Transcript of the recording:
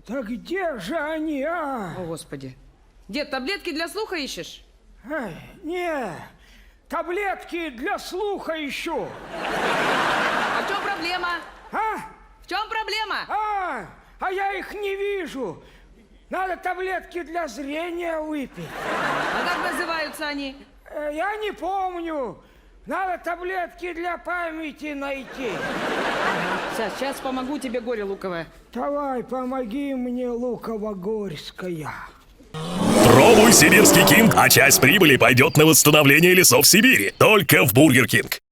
Да где же они, а? О, Господи. Дед, таблетки для слуха ищешь? Ай, не, таблетки для слуха ищу. А в чем проблема? А? В чем проблема? А я их не вижу. Надо таблетки для зрения выпить. А как называются они? Я не помню. Надо таблетки для памяти найти. Сейчас помогу тебе, горе луковое. Давай, помоги мне, Луково-Горская. Пробуй сибирский Кинг, а часть прибыли пойдет на восстановление лесов Сибири. Только в Бургер Кинг.